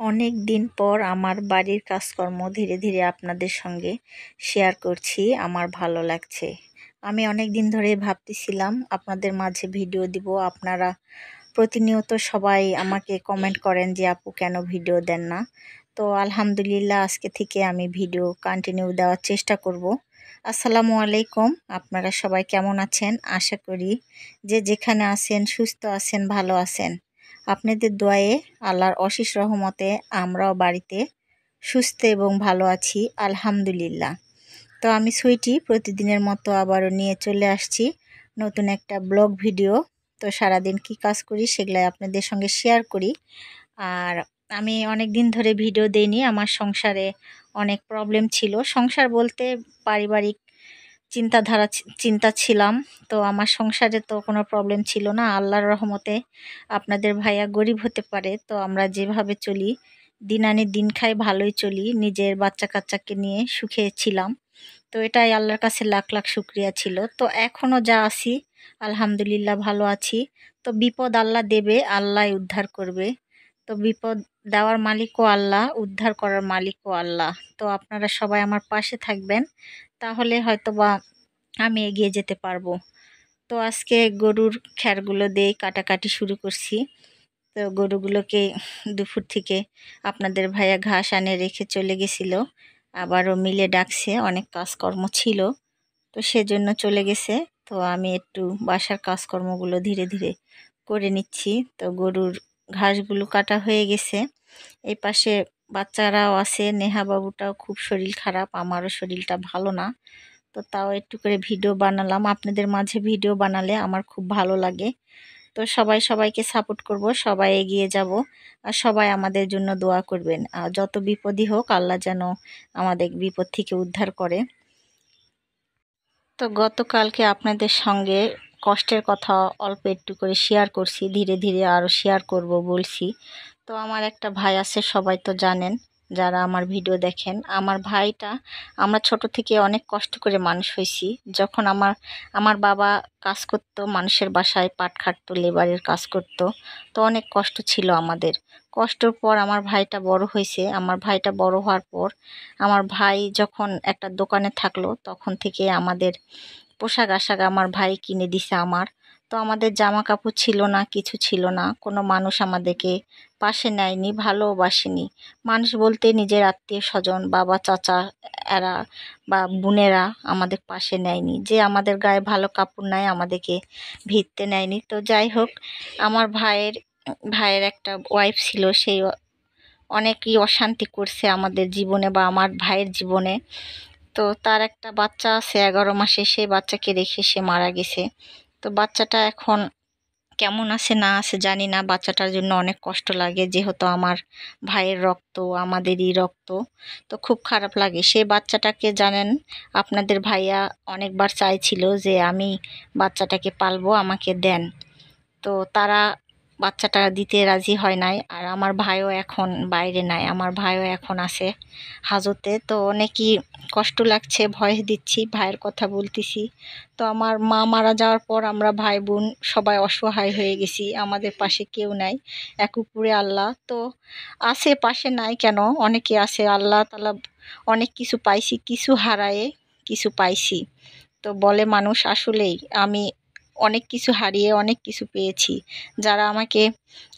অনেক দিন পর আমার বাড়ির কাজকর্ম ধীরে ধীরে আপনাদের সঙ্গে শেয়ার করছি। আমার ভালো লাগছে। আমি অনেক দিন ধরে ভাবতেছিলাম আপনাদের মাঝে ভিডিও দিব। আপনারা প্রতিনিয়ত সবাই আমাকে কমেন্ট করেন যে আপু কেন ভিডিও দেন না। তো আলহামদুলিল্লাহ আজকে থেকে আমি ভিডিও কন্টিনিউ দেওয়ার চেষ্টা করব। আসসালামু আলাইকুম, আপনারা সবাই কেমন আছেন? আশা করি যে যেখানে আছেন সুস্থ আছেন, ভালো আছেন। আপনাদের দোয়ায়ে আল্লাহর অশেষ রহমতে আমরাও বাড়িতে সুস্থ এবং ভালো আছি আলহামদুলিল্লাহ। তো আমি সুইটি প্রতিদিনের মতো আবারও নিয়ে চলে আসছি নতুন একটা ব্লগ ভিডিও। তো সারাদিন কি কাজ করি সেগুলাই আপনাদের সঙ্গে শেয়ার করি। আর আমি অনেক দিন ধরে ভিডিও দেইনি। আমার সংসারে অনেক প্রবলেম ছিল। সংসার বলতে পারিবারিক চিন্তা ছিলাম। তো আমার সংসারে তো কোনো প্রবলেম ছিল না, আল্লাহর রহমতে। আপনাদের ভাইয়া গরিব হতে পারে, তো আমরা যেভাবে চলি দিন আনি দিন খাই, ভালোই চলি। নিজের বাচ্চা কাচ্চাকে নিয়ে সুখে ছিলাম। তো এটাই আল্লাহর কাছে লাখ লাখ শুক্রিয়া ছিল। তো এখনও যা আছি আলহামদুলিল্লাহ ভালো আছি। তো বিপদ আল্লাহ দেবে, আল্লাহ উদ্ধার করবে। তো বিপদ দেওয়ার মালিকও আল্লাহ, উদ্ধার করার মালিকও আল্লাহ। তো আপনারা সবাই আমার পাশে থাকবেন, তাহলে হয়তোবা আমি এগিয়ে যেতে পারবো। তো আজকে গরুর খ্যারগুলো দিয়ে কাটাকাটি শুরু করছি। তো গরুগুলোকে দুপুর থেকে আপনাদের ভাইয়া ঘাস আনে রেখে চলে গেছিল। আবারও মিলে ডাকছে, অনেক কাজকর্ম ছিল, তো সেজন্য চলে গেছে। তো আমি একটু বাসার কাজকর্মগুলো ধীরে ধীরে করে নিচ্ছি। তো গরুর ঘাসগুলো কাটা হয়ে গেছে। এই পাশে বাচ্চারাও আছে, নেহা বাবুটাও খুব শরীর খারাপ, আমারও শরীরটা ভালো না। তো তাও একটু করে ভিডিও বানালাম। আপনাদের মাঝে ভিডিও বানালে আমার খুব ভালো লাগে। তো সবাই সবাইকে সাপোর্ট করব, সবাই এগিয়ে যাব। আর সবাই আমাদের জন্য দোয়া করবেন। আর যত বিপদই হোক আল্লাহ যেন আমাদের বিপদ থেকে উদ্ধার করে। তো গতকালকে আপনাদের সঙ্গে কষ্টের কথা অল্প একটু করে শেয়ার করছি, ধীরে ধীরে আরও শেয়ার করব বলছি। তো আমার একটা ভাই আছে, সবাই তো জানেন যারা আমার ভিডিও দেখেন। আমার ভাইটা আমরা ছোট থেকে অনেক কষ্ট করে মানুষ হয়েছি। যখন আমার বাবা কাজ করতো, মানুষের বাসায় পাট খাটতো, লেবারের কাজ করতো। তো অনেক কষ্ট ছিল আমাদের। কষ্টর পর আমার ভাইটা বড় হয়েছে। আমার ভাইটা বড় হওয়ার পর আমার ভাই যখন একটা দোকানে থাকলো, তখন থেকে আমাদের পোশাক আশাক আমার ভাই কিনে দিছে আমার। তো আমাদের জামা কাপড় ছিল না, কিছু ছিল না। কোনো মানুষ আমাদেরকে পাশে নেয়নি, ভালোবাসেনি। মানুষ বলতে নিজের আত্মীয় স্বজন, বাবা চাচা এরা বা বোনেরা আমাদের পাশে নেয়নি। যে আমাদের গায়ে ভালো কাপড় নাই আমাদেরকে ভিড়তে নেয়নি। তো যাই হোক, আমার ভাইয়ের একটা ওয়াইফ ছিল, সেই অনেকই অশান্তি করছে আমাদের জীবনে বা আমার ভাইয়ের জীবনে। তো তার একটা বাচ্চা আছে 11 মাসে, সেই বাচ্চাকে রেখে সে মারা গেছে। তো বাচ্চাটা এখন কেমন আছে না আছে জানি না। বাচ্চাটার জন্য অনেক কষ্ট লাগে, যেহেতু আমার ভাইয়ের রক্ত, আমাদেরই রক্ত। তো খুব খারাপ লাগে। সেই বাচ্চাটাকে জানেন, আপনাদের ভাইয়া অনেকবার চাইছিল যে আমি বাচ্চাটাকে পালবো, আমাকে দেন। তো তারা বাচ্চাটা দিতে রাজি হয় নাই। আর আমার ভাইও এখন বাইরে নাই, আমার ভাইও এখন আছে হাজতে। তো অনেকই কষ্ট লাগছে, ভয় দিচ্ছি, ভাইয়ের কথা বলতেছি। তো আমার মা মারা যাওয়ার পর আমরা ভাই বোন সবাই অসহায় হয়ে গেছি। আমাদের পাশে কেউ নাই, এক উপরে আল্লাহ তো আছে, পাশে নাই কেন, অনেকে আছে। আল্লাহ তাআলা অনেক কিছু পাইছি, কিছু হারায়ে কিছু পাইছি। তো বলে মানুষ, আসলেই আমি অনেক কিছু হারিয়ে অনেক কিছু পেয়েছি।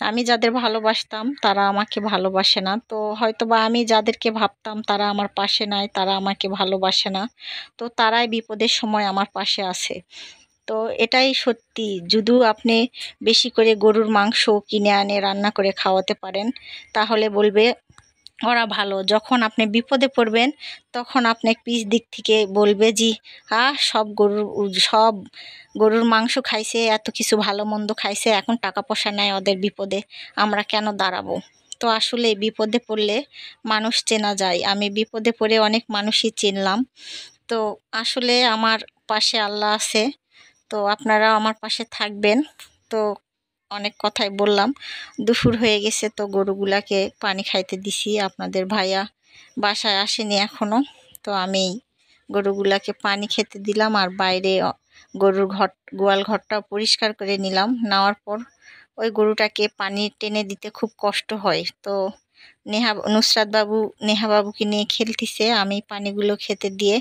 আমি যাদের ভালোবাসতাম তারা আমাকে ভালোবাসে না। তো হয়তোবা আমি যাদেরকে ভাবতাম তারা আমার পাশে নাই, তারা আমাকে ভালোবাসে না। তো তারাই বিপদের সময় আমার পাশে আছে। তো এটাই সত্যি। যদিও আপনি বেশি করে গরুর মাংস কিনে আনে রান্না করে খাওয়াতে পারেন, তাহলে বলবে ওরা ভালো। যখন আপনি বিপদে পড়বেন তখন আপনাকে পিছ দিক থেকে বলবে জি, সব গরুর মাংস খাইছে, এত কিছু ভালো মন্দ খাইছে, এখন টাকা পয়সা নাই ওদের, বিপদে আমরা কেন দাঁড়াবো। তো আসলে বিপদে পড়লে মানুষ চেনা যায়। আমি বিপদে পড়ে অনেক মানুষই চিনলাম। তো আসলে আমার পাশে আল্লাহ আছে। তো আপনারাও আমার পাশে থাকবেন। তো অনেক কথাই বললাম। দুপুর হয়ে গেছে, তো গরুগুলাকে পানি খাইতে দিছি। আপনাদের ভাইয়া বাসায় আসেনি এখনো। তো আমি গরুগুলাকে পানি খেতে দিলাম। আর বাইরে গরুর গোয়াল ঘরটাও পরিষ্কার করে নিলাম। নেওয়ার পর ওই গরুটাকে পানি টেনে দিতে খুব কষ্ট হয়। তো নুসরাত বাবু নেহা বাবুকে নিয়ে খেলতেছে। আমি পানিগুলো খেতে দিয়ে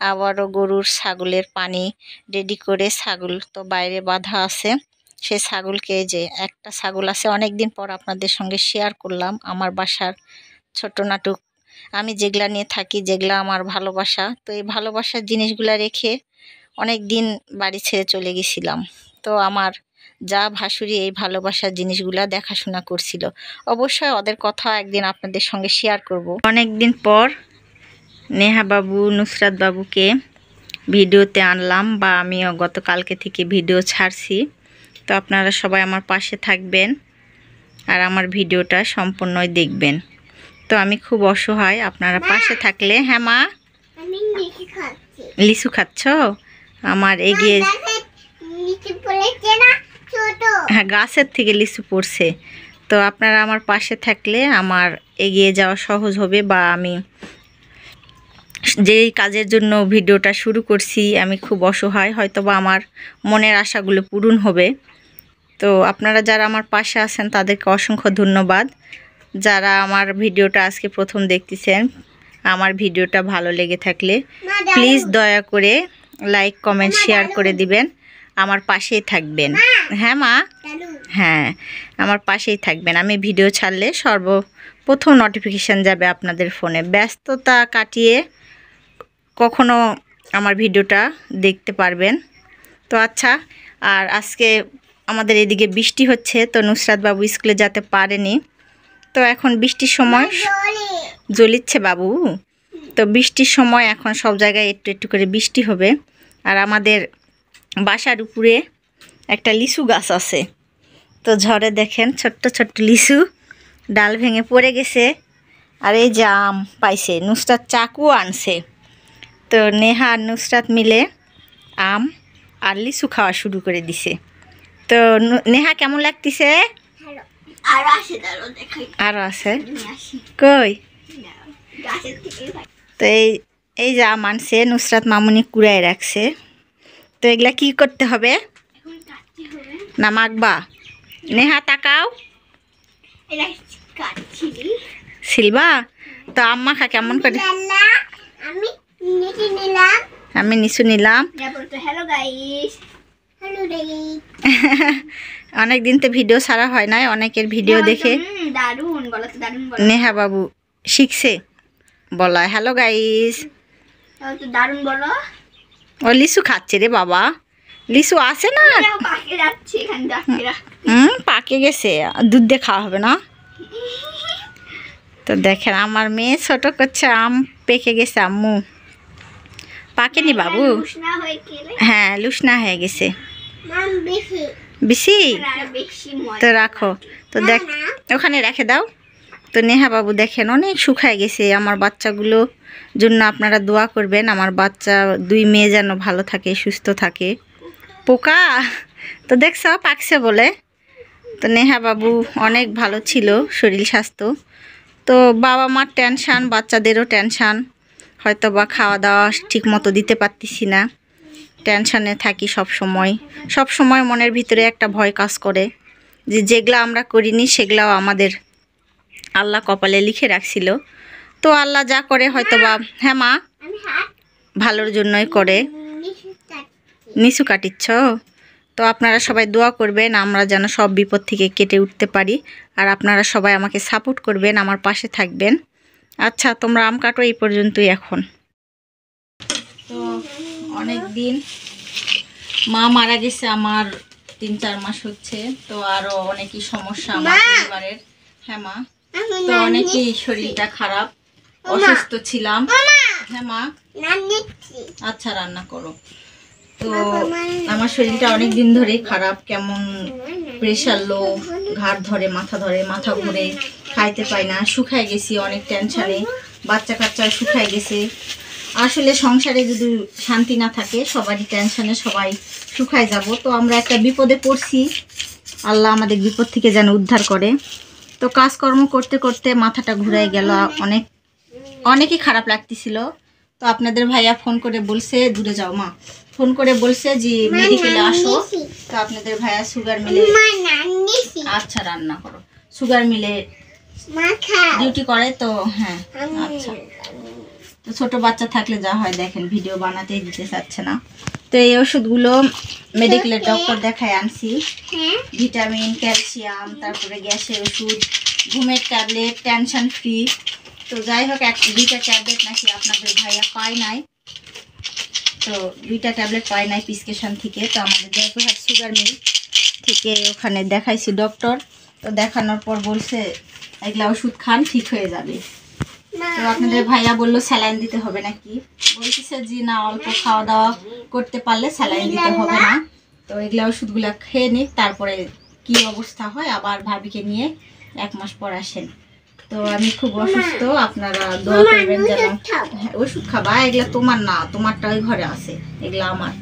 আবারও গরুর ছাগলের পানি রেডি করে, ছাগল তো বাইরে বাঁধা আছে, সে ছাগলকে, যে একটা ছাগল আছে, অনেক দিন পর আপনাদের সঙ্গে শেয়ার করলাম আমার বাসার ছোট নাটক। আমি যেগুলা নিয়ে থাকি, যেগুলা আমার ভালোবাসা, তো এই ভালোবাসার জিনিসগুলা রেখে অনেক দিন বাড়ি ছেড়ে চলে গেছিলাম। তো আমার যা ভাসুরি এই ভালোবাসার জিনিসগুলা দেখাশোনা করছিল। অবশ্যই ওদের কথা একদিন আপনাদের সঙ্গে শেয়ার করব। অনেক দিন পর নেহা বাবু নুসরাত বাবুকে ভিডিওতে আনলাম, বা আমিও গতকালকে থেকে ভিডিও ছাড়ছি। তো আপনারা সবাই আমার পাশে থাকবেন আর আমার ভিডিওটা সম্পূর্ণই দেখবেন। তো আমি খুব অসহায়, আপনারা পাশে থাকলে। হ্যাঁ মা, লিচু খাচ্ছ? আমার এগিয়ে, হ্যাঁ গাছের থেকে লিচু পড়ছে। তো আপনারা আমার পাশে থাকলে আমার এগিয়ে যাওয়া সহজ হবে, বা আমি যেই কাজের জন্য ভিডিওটা শুরু করছি, আমি খুব অসহায়, হয়তো বা আমার মনের আশাগুলো পূরণ হবে। তো আপনারা যারা আমার পাশে আছেন তাদেরকে অসংখ্য ধন্যবাদ। যারা আমার ভিডিওটা আজকে প্রথম দেখতেছেন, আমার ভিডিওটা ভালো লেগে থাকলে প্লিজ দয়া করে লাইক কমেন্ট শেয়ার করে দিবেন, আমার পাশেই থাকবেন। হ্যাঁ মা, হ্যাঁ আমার পাশেই থাকবেন। আমি ভিডিও ছাড়লে সর্বপ্রথম নোটিফিকেশান যাবে আপনাদের ফোনে। ব্যস্ততা কাটিয়ে কখনো আমার ভিডিওটা দেখতে পারবেন। তো আচ্ছা, আর আজকে আমাদের এদিকে বৃষ্টি হচ্ছে, তো নুসরাত বাবু স্কুলে যেতে পারেনি। তো এখন বৃষ্টির সময় জ্বলিচ্ছে বাবু, তো বৃষ্টির সময় এখন সব জায়গায় একটু একটু করে বৃষ্টি হবে। আর আমাদের বাসার উপরে একটা লিচু গাছ আছে, তো ঝড়ে দেখেন ছোট্ট ছোট্ট লিচু ডাল ভেঙে পড়ে গেছে। আর এই যে আম পাইছে, নুসরাত চাকুও আনছে। তো নেহা আর নুসরাত মিলে আম আর লিচু খাওয়া শুরু করে দিছে। তো নেহা কেমন লাগতেছে? আরো আছে কই? তো এই যে আম আনছে, নুসরাত মামুনি কুড়ায় রাখছে। তো এগুলা কি করতে হবে না মাখবা? নেহা তাকাও, সিলবা। তো আম মাখা কেমন করে? আমি নিচু নিলাম। অনেক দিন তো ভিডিও ছাড়া হয় নাই, অনেকের ভিডিও দেখে নেহা বাবু শিখছে বলা হ্যালো গাইস। ও লিচু খাচ্ছে রে বাবা, লিচু আছে না? পাকে গেছে, দুধ দিয়ে খাওয়া হবে না। তো দেখেন আমার মেয়ে ছোট করছে, আম পেকে গেছে আম্মু, পাকেনি বাবু। হ্যাঁ লুসনা হয়ে গেছে বেশি। তো রাখো, তো দেখ ওখানে রেখে দাও। তো নেহা বাবু দেখেন অনেক শুকায় গেছে। আমার বাচ্চাগুলো জন্য আপনারা দোয়া করবেন, আমার বাচ্চা দুই মেয়ে যেন ভালো থাকে, সুস্থ থাকে। পোকা তো দেখছ পাকছে বলে। তো নেহা বাবু অনেক ভালো ছিল শরীর স্বাস্থ্য। তো বাবা মার টেনশান, বাচ্চাদেরও টেনশান, হয়তো বা খাওয়া দাওয়া ঠিক মতো দিতে পারতেছি না, টেনশানে থাকি সব সময় মনের ভিতরে একটা ভয় কাজ করে যে যেগুলো আমরা করিনি সেগুলাও আমাদের আল্লাহ কপালে লিখে রাখছিল। তো আল্লাহ যা করে হয়তো বা, হ্যাঁ মা, ভালোর জন্যই করে। নিচু কাটিচ্ছ? তো আপনারা সবাই দোয়া করবেন আমরা যেন সব বিপদ থেকে কেটে উঠতে পারি, আর আপনারা সবাই আমাকে সাপোর্ট করবেন, আমার পাশে থাকবেন। আচ্ছা তোমরা আম কাটো এই পর্যন্তই এখন। তো অনেক দিন মা মারা গেছে, আমার 3-4 মাস হচ্ছে। তো আরও অনেকই সমস্যা আমার পরিবারের। হ্যাঁ মা, তো অনেকই শরীরটা খারাপ, অসুস্থ ছিলাম। হ্যাঁ মা, আচ্ছা রান্না করো। তো আমার শরীরটা অনেক দিন ধরেই খারাপ, কেমন প্রেশার লো, ঘাড় ধরে, মাথা ঘুরে, খাইতে পাই না, শুকায় গেছি অনেক টেনশানে, বাচ্চা কাচ্চা শুকায় গেছে। আসলে সংসারে যদি শান্তি না থাকে সবারই টেনশানে সবাই শুকায় যাব। তো আমরা একটা বিপদে পড়ছি, আল্লাহ আমাদের বিপদ থেকে যেন উদ্ধার করে। তো কাজকর্ম করতে করতে মাথাটা ঘুরাই গেল, অনেকই খারাপ লাগতেছিল। তো আপনাদের ভাইয়া ফোন করে বলছে, দূরে যাও মা, ফোন করে বলছে যে মেডিকেলে আসো। তো আপনাদের ভাইয়া সুগার মিলে, আচ্ছা রান্না করো, সুগার মিলে ডিউটি করে তো। হ্যাঁ আচ্ছা, তো ছোট বাচ্চা থাকলে যা হয় দেখেন, ভিডিও বানাতেই দিতে চাচ্ছে না। তো এই ওষুধগুলো মেডিকেলের ডক্টর দেখায় আনছি, ভিটামিন, ক্যালসিয়াম, তারপরে গ্যাসের ওষুধ, ঘুমের ট্যাবলেট, টেনশন ফ্রি। তো যাই হোক, 2টা ট্যাবলেট নাকি আপনাদের ভাইয়া পায় নাই, তো 2টা ট্যাবলেট পায় নাই প্রেসক্রিপশন থেকে। তো আমাদের জয়পুরহাট সুগার মিল থেকে ওখানে দেখাইছি ডক্টর, তো দেখানোর পর বলছে এগুলা ওষুধ খান ঠিক হয়ে যাবে। তো আপনাদের ভাইয়া বললো স্যালাইন দিতে হবে নাকি, বলতেছে জি না, অল্প খাওয়া দাওয়া করতে পারলে স্যালাইন দিতে হবে না। তো এগুলা ওষুধগুলা খেয়ে নিক, তারপরে কি অবস্থা হয় আবার ভাবিকে নিয়ে 1 মাস পর আসেন। তো আমি খুব অসুস্থ, আপনারা দোয়া করবেন যেন। ওষুধ খাবা, এগুলা তোমার না, তোমারটা ওই ঘরে আছে, এগুলা আমার।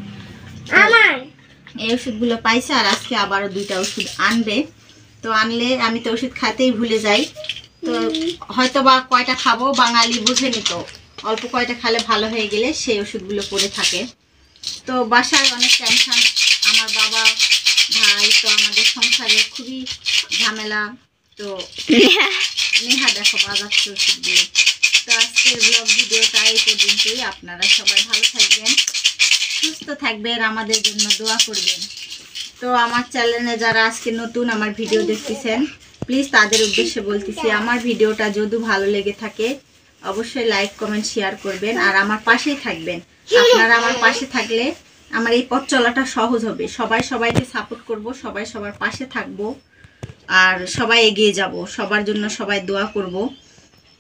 এই ওষুধগুলো পাইছে, আর আজকে আবারও 2টা ওষুধ আনবে। তো আনলে আমি তো ওষুধ খাতেই ভুলে যাই, তো হয়তো বা কয়টা খাবো, বাঙালি বুঝেনি তো, অল্প কয়টা খেলে ভালো হয়ে গেলে সেই ওষুধগুলো পড়ে থাকে। তো বাসায় অনেক টেনশন, আমার বাবা ভাই, তো আমাদের সংসারে খুবই ঝামেলা। তো নেহা দেখো বাজাচ্ছে ওষুধগুলো। তো আজকের ব্লগ ভিডিওটা এই পর্যন্তই। আপনারা সবাই ভালো থাকবেন, সুস্থ থাকবেন, আমাদের জন্য দোয়া করবেন। তো আমার চ্যানেলে যারা আজকে নতুন আমার ভিডিও দেখতেছেন, প্লিজ তাদের উদ্দেশ্যে বলতেছি, আমার ভিডিওটা যদি ভালো লেগে থাকে অবশ্যই লাইক, কমেন্ট, শেয়ার করবেন, আর আমার পাশেই থাকবেন। আপনারা আমার পাশে থাকলে আমার এই পথ চলাটা সহজ হবে। সবাই সবাইকে সাপোর্ট করব, সবাই সবার পাশে থাকব, আর সবাই এগিয়ে যাব, সবার জন্য সবাই দোয়া করব।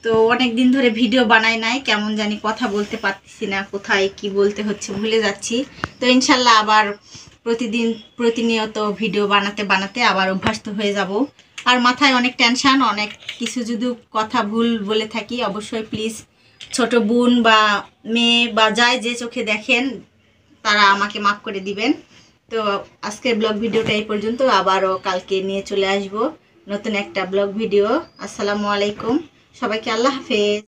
তো অনেক দিন ধরে ভিডিও বানাই নাই, কেমন জানি কথা বলতে পারতেছি না, কোথায় কি বলতে হচ্ছে ভুলে যাচ্ছি। তো ইনশাল্লাহ আবার প্রতিনিয়ত ভিডিও বানাতে বানাতে আবার অভ্যস্ত হয়ে যাব। আর মাথায় অনেক টেনশন, অনেক কিছু যদি কথা ভুল বলে থাকি অবশ্যই প্লিজ ছোট বোন বা মেয়ে বা যাই যে চোখে দেখেন তারা আমাকে মাফ করে দিবেন। তো আজকের ব্লগ ভিডিওটা এই পর্যন্ত, আবারও কালকে নিয়ে চলে আসব নতুন একটা ব্লগ ভিডিও। আসসালামু আলাইকুম, সবাইকে আল্লাহ হাফেজ।